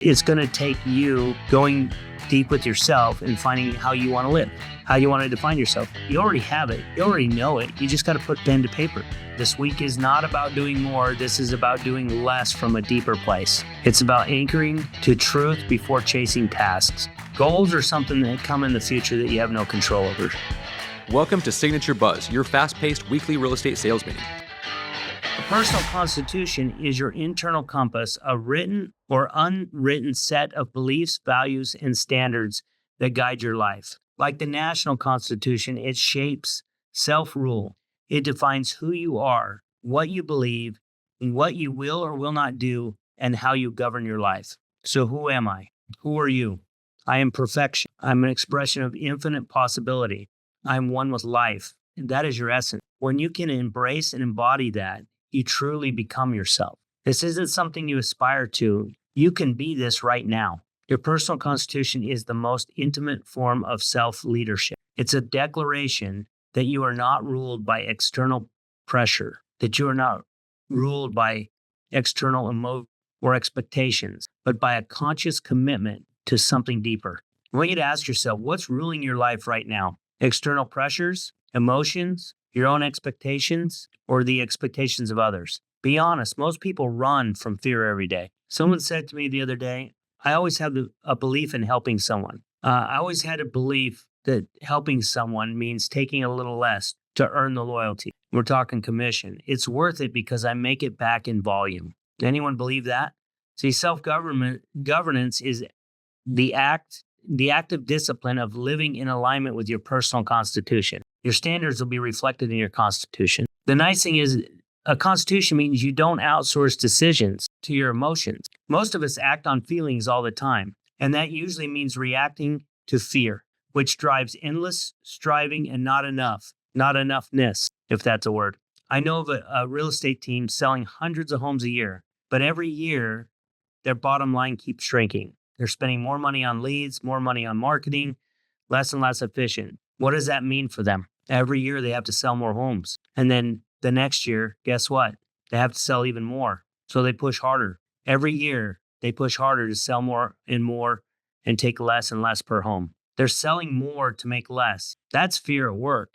It's going to take you going deep with yourself and finding how you want to live, how you want to define yourself. You already have it. You already know it. You just got to put pen to paper. This week is not about doing more. This is about doing less from a deeper place. It's about anchoring to truth before chasing tasks. Goals are something that come in the future that you have no control over. Welcome to Signature Buzz, your fast-paced weekly real estate sales meeting. A personal constitution is your internal compass, a written or unwritten set of beliefs, values, and standards that guide your life. Like the national constitution, it shapes self-rule. It defines who you are, what you believe, what you will or will not do, and how you govern your life. So who am I? Who are you? I am perfection. I'm an expression of infinite possibility. I'm one with life. And that is your essence. When you can embrace and embody that, you truly become yourself. This isn't something you aspire to. You can be this right now. Your personal constitution is the most intimate form of self-leadership. It's a declaration that you are not ruled by external pressure, that you are not ruled by external emotion or expectations, but by a conscious commitment to something deeper. I want you to ask yourself, what's ruling your life right now? External pressures, emotions, your own expectations, or the expectations of others? Be honest. Most people run from fear every day. Someone said to me the other day, I always have a belief in helping someone. I always had a belief that helping someone means taking a little less to earn the loyalty. We're talking commission. It's worth it because I make it back in volume. Anyone believe that? See, governance is the active discipline of living in alignment with your personal constitution. Your standards will be reflected in your constitution. The nice thing is, a constitution means you don't outsource decisions to your emotions. Most of us act on feelings all the time, and that usually means reacting to fear, which drives endless striving and not enoughness, if that's a word. I know of a real estate team selling hundreds of homes a year, but every year, their bottom line keeps shrinking. They're spending more money on leads, more money on marketing, less and less efficient. What does that mean for them? Every year they have to sell more homes. And then the next year, guess what? They have to sell even more. So they push harder. Every year they push harder to sell more and take less and less per home. They're selling more to make less. That's fear at work.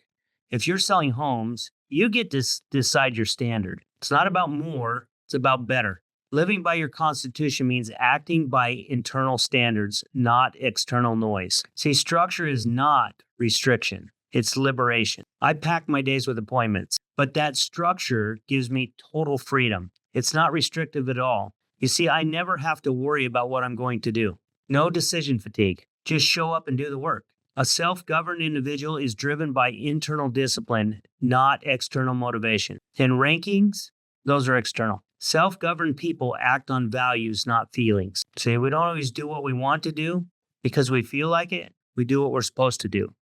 If you're selling homes, you get to decide your standard. It's not about more, it's about better. Living by your constitution means acting by internal standards, not external noise. See, structure is not restriction. It's liberation. I pack my days with appointments, but that structure gives me total freedom. It's not restrictive at all. You see, I never have to worry about what I'm going to do. No decision fatigue. Just show up and do the work. A self-governed individual is driven by internal discipline, not external motivation. And rankings, those are external. Self-governed people act on values, not feelings. See, we don't always do what we want to do because we feel like it. We do what we're supposed to do,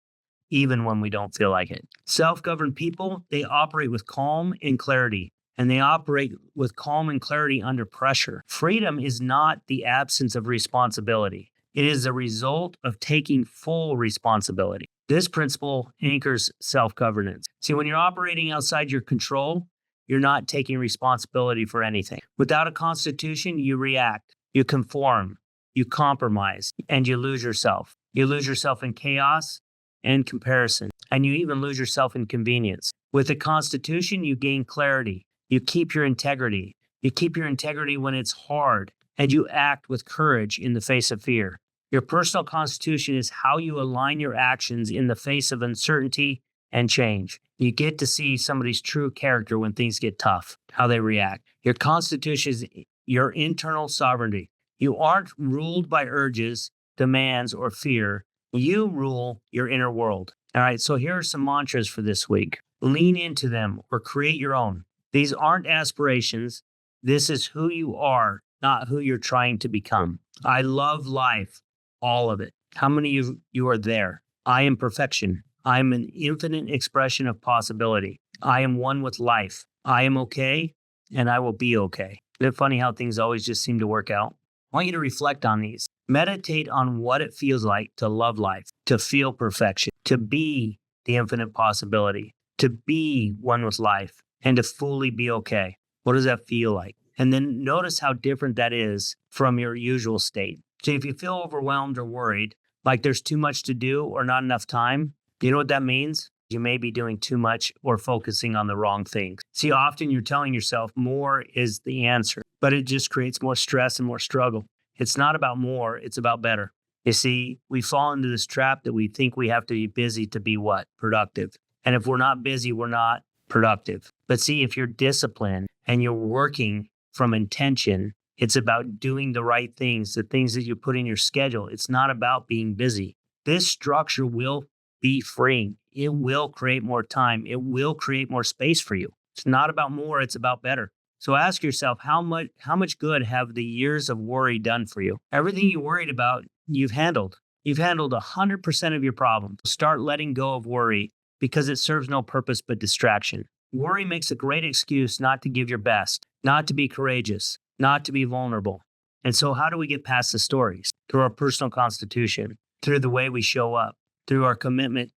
even when we don't feel like it. Self-governed people, they operate with calm and clarity, and they operate with calm and clarity under pressure. Freedom is not the absence of responsibility. It is a result of taking full responsibility. This principle anchors self-governance. See, when you're operating outside your control, you're not taking responsibility for anything. Without a constitution, you react, you conform, you compromise, and you lose yourself. You lose yourself in chaos and comparison, and you even lose yourself in convenience. With a constitution, you gain clarity. You keep your integrity. You keep your integrity when it's hard, and you act with courage in the face of fear. Your personal constitution is how you align your actions in the face of uncertainty and change. You get to see somebody's true character when things get tough, how they react. Your constitution is your internal sovereignty. You aren't ruled by urges, demands, or fear. You rule your inner world. All right, so here are some mantras for this week. Lean into them or create your own. These aren't aspirations. This is who you are, not who you're trying to become. I love life, all of it. How many of you are there? I am perfection. I am an infinite expression of possibility. I am one with life. I am okay, and I will be okay. Isn't it funny how things always just seem to work out? I want you to reflect on these. Meditate on what it feels like to love life, to feel perfection, to be the infinite possibility, to be one with life, and to fully be okay. What does that feel like? And then notice how different that is from your usual state. So if you feel overwhelmed or worried, like there's too much to do or not enough time, you know what that means? You may be doing too much or focusing on the wrong things. See, often you're telling yourself more is the answer, but it just creates more stress and more struggle. It's not about more, it's about better. You see, we fall into this trap that we think we have to be busy to be what? Productive. And if we're not busy, we're not productive. But see, if you're disciplined and you're working from intention, it's about doing the right things, the things that you put in your schedule. It's not about being busy. This structure will be freeing. It will create more time. It will create more space for you. It's not about more, it's about better. So ask yourself, how much good have the years of worry done for you? Everything you worried about, you've handled. You've handled 100% of your problems. Start letting go of worry because it serves no purpose but distraction. Worry makes a great excuse not to give your best, not to be courageous, not to be vulnerable. And so how do we get past the stories? Through our personal constitution, through the way we show up, through our commitment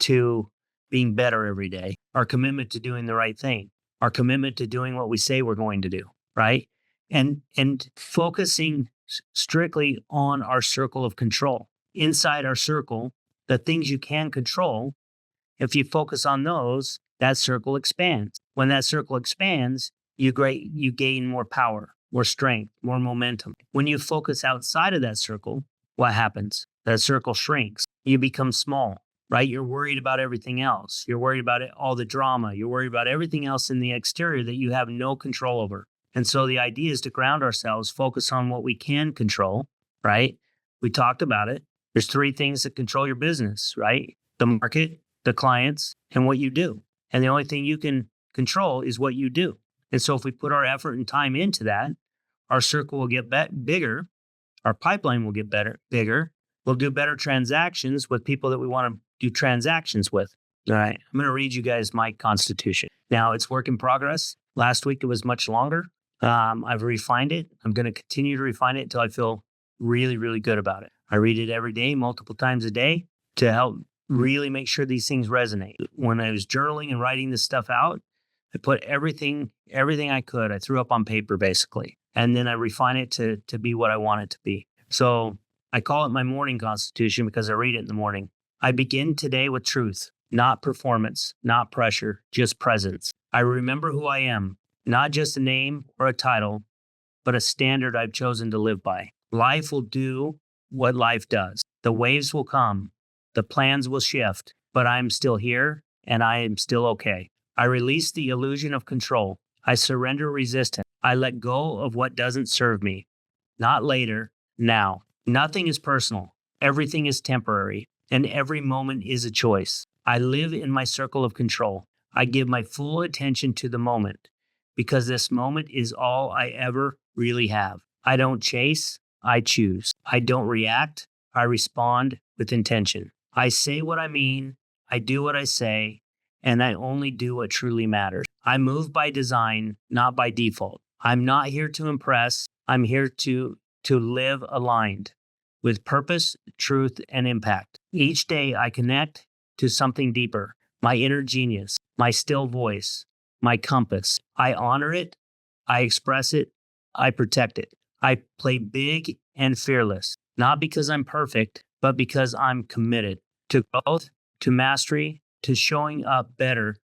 to being better every day, our commitment to doing the right thing, our commitment to doing what we say we're going to do, right? And focusing strictly on our circle of control. Inside our circle, the things you can control, if you focus on those, that circle expands. When that circle expands, you gain more power, more strength, more momentum. When you focus outside of that circle, what happens? That circle shrinks. You become small, right? You're worried about everything else. You're worried about all the drama. You're worried about everything else in the exterior that you have no control over. And so the idea is to ground ourselves, focus on what we can control, right? We talked about it. There's 3 things that control your business, right? The market, the clients, and what you do. And the only thing you can control is what you do. And so if we put our effort and time into that, our circle will get bigger, our pipeline will get bigger. We'll do better transactions with people that we want to do transactions with. All right. I'm going to read you guys my constitution. Now, it's work in progress. Last week, it was much longer. I've refined it. I'm going to continue to refine it until I feel really, really good about it. I read it every day, multiple times a day to help really make sure these things resonate. When I was journaling and writing this stuff out, I put everything I could. I threw up on paper, basically. And then I refine it to be what I want it to be. So I call it my morning constitution because I read it in the morning. I begin today with truth, not performance, not pressure, just presence. I remember who I am, not just a name or a title, but a standard I've chosen to live by. Life will do what life does. The waves will come, the plans will shift, but I'm still here and I am still okay. I release the illusion of control. I surrender resistance. I let go of what doesn't serve me. Not later, now. Nothing is personal. Everything is temporary, and every moment is a choice. I live in my circle of control. I give my full attention to the moment because this moment is all I ever really have. I don't chase, I choose. I don't react, I respond with intention. I say what I mean, I do what I say, and I only do what truly matters. I move by design, not by default. I'm not here to impress. I'm here to live aligned with purpose, truth, and impact. Each day I connect to something deeper, my inner genius, my still voice, my compass. I honor it, I express it, I protect it. I play big and fearless, not because I'm perfect, but because I'm committed to growth, to mastery, to showing up better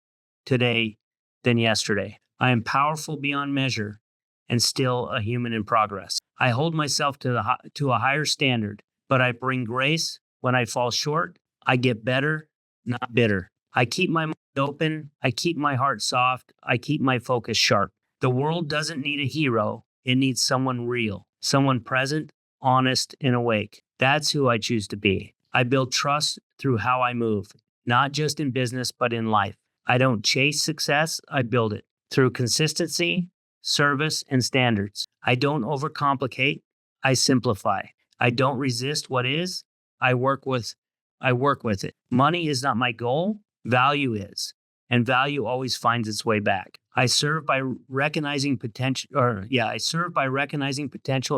today than yesterday. I am powerful beyond measure and still a human in progress. I hold myself to a higher standard, but I bring grace when I fall short. I get better, not bitter. I keep my mind open. I keep my heart soft. I keep my focus sharp. The world doesn't need a hero. It needs someone real, someone present, honest, and awake. That's who I choose to be. I build trust through how I move, not just in business, but in life. I don't chase success, I build it through consistency, service, and standards. I don't overcomplicate, I simplify. I don't resist what is, I work with it. Money is not my goal, value is. And value always finds its way back. I serve by recognizing potential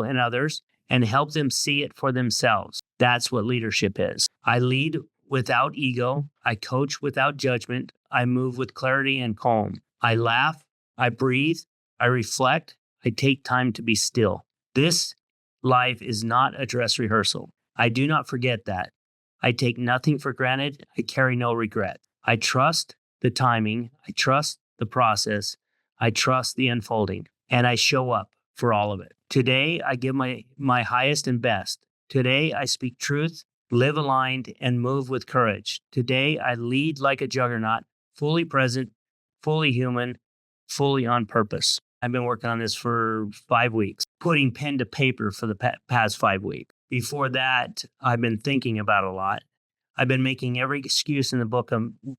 in others and help them see it for themselves. That's what leadership is. I lead without ego. I coach without judgment. I move with clarity and calm. I laugh. I breathe. I reflect. I take time to be still. This life is not a dress rehearsal. I do not forget that. I take nothing for granted. I carry no regret. I trust the timing. I trust the process. I trust the unfolding. And I show up for all of it. Today, I give my highest and best. Today, I speak truth, live aligned, and move with courage. Today, I lead like a juggernaut, fully present, fully human, fully on purpose. I've been working on this for 5 weeks, putting pen to paper for the past 5 weeks. Before that, I've been thinking about it a lot. I've been making every excuse in the book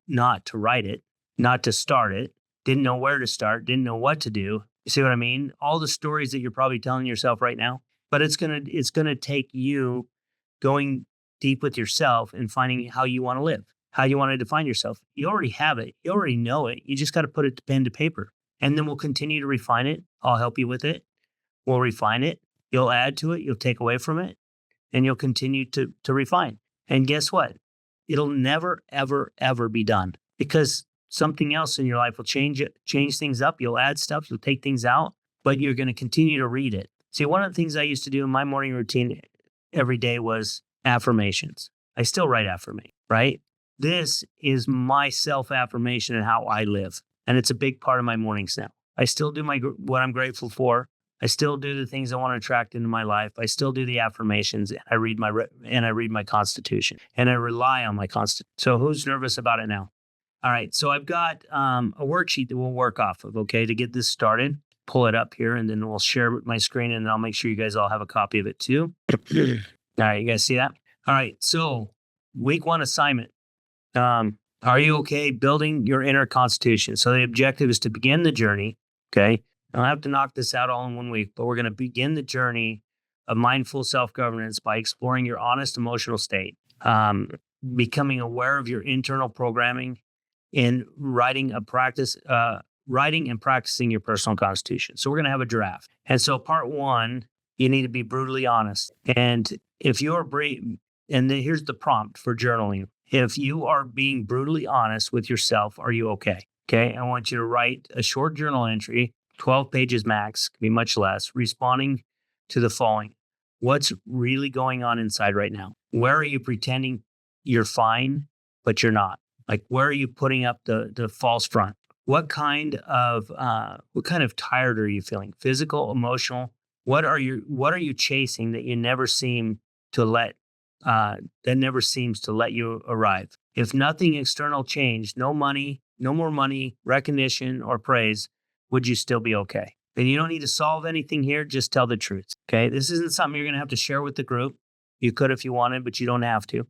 not to write it, not to start it, didn't know where to start, didn't know what to do. You see what I mean? All the stories that you're probably telling yourself right now, but it's gonna take you going deep with yourself and finding how you want to live, how you want to define yourself. You already have it. You already know it. You just got to put it to pen to paper. And then we'll continue to refine it. I'll help you with it. We'll refine it. You'll add to it. You'll take away from it. And you'll continue to refine. And guess what? It'll never, ever, ever be done because something else in your life will change things up. You'll add stuff. You'll take things out, but you're going to continue to read it. See, one of the things I used to do in my morning routine every day was affirmations. I still write affirmation, right? This is my self-affirmation and how I live. And it's a big part of my mornings now. I still do what I'm grateful for. I still do the things I want to attract into my life. I still do the affirmations. And I read my Constitution, and I rely on my Constitution. So who's nervous about it now? All right. So I've got a worksheet that we'll work off of. Okay, to get this started, pull it up here, and then we'll share my screen, and then I'll make sure you guys all have a copy of it too. All right. You guys see that? All right. So week 1 assignment. Are you okay building your inner constitution? So the objective is to begin the journey. Okay. I don't have to knock this out all in 1 week, but we're going to begin the journey of mindful self-governance by exploring your honest emotional state, becoming aware of your internal programming, in writing and practicing your personal constitution. So we're going to have a draft. And so part 1, you need to be brutally honest. And if you're and then here's the prompt for journaling. If you are being brutally honest with yourself, are you okay? Okay. I want you to write a short journal entry, 12 pages max, can be much less, responding to the following. What's really going on inside right now? Where are you pretending you're fine, but you're not? Like, where are you putting up the false front? What kind of tired are you feeling? Physical, emotional? What are you chasing that you never seem to let that never seems to let you arrive? If nothing external changed, no more money, recognition, or praise, would you still be okay? And you don't need to solve anything here. Just tell the truth. Okay. This isn't something you're going to have to share with the group. You could if you wanted, but you don't have to.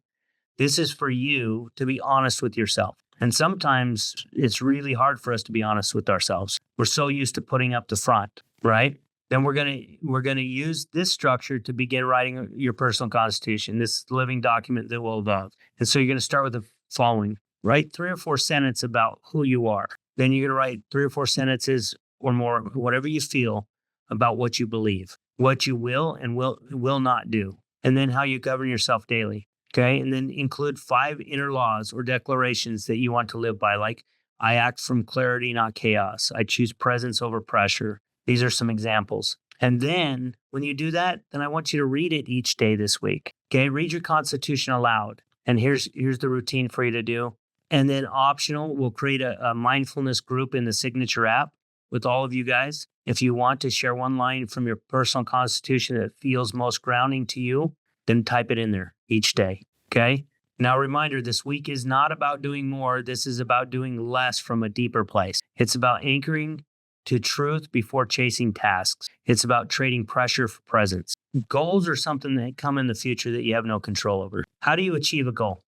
This is for you to be honest with yourself. And sometimes it's really hard for us to be honest with ourselves. We're so used to putting up the front, right? Then we're gonna use this structure to begin writing your personal constitution, this living document that will evolve. And so you're gonna start with the following. Write 3 or 4 sentences about who you are. Then you're gonna write 3 or 4 sentences or more, whatever you feel, about what you believe, what you will and will not do, and then how you govern yourself daily. Okay. And then include 5 inner laws or declarations that you want to live by, like, I act from clarity, not chaos. I choose presence over pressure. These are some examples. And then when you do that, then I want you to read it each day this week. Okay. Read your Constitution aloud. And here's the routine for you to do. And then optional, we'll create a mindfulness group in the Signature app with all of you guys. If you want to share one line from your personal Constitution that feels most grounding to you, then type it in there each day. Okay. Now, a reminder, this week is not about doing more. This is about doing less from a deeper place. It's about anchoring to truth before chasing tasks. It's about trading pressure for presence. Goals are something that come in the future that you have no control over. How do you achieve a goal?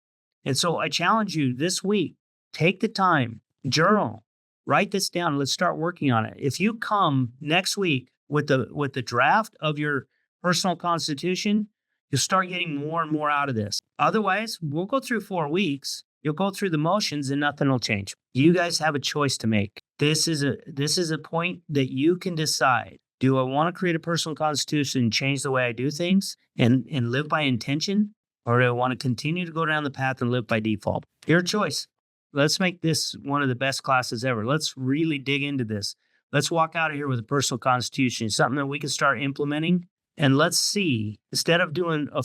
And so I challenge you this week, take the time, journal, write this down. Let's start working on it. If you come next week with the draft of your personal constitution, you'll start getting more and more out of this. Otherwise, we'll go through 4 weeks. You'll go through the motions and nothing will change. You guys have a choice to make. This is a point that you can decide. Do I want to create a personal constitution and change the way I do things and live by intention? Or do I want to continue to go down the path and live by default? Your choice. Let's make this one of the best classes ever. Let's really dig into this. Let's walk out of here with a personal constitution, something that we can start implementing. And let's see, instead of doing a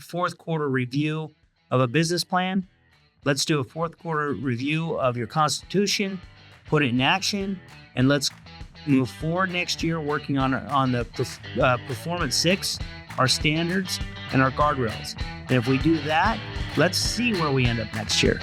fourth quarter review of a business plan, let's do a fourth quarter review of your constitution, put it in action, and let's move forward next year working on the performance 6, our standards, and our guardrails. And if we do that, let's see where we end up next year.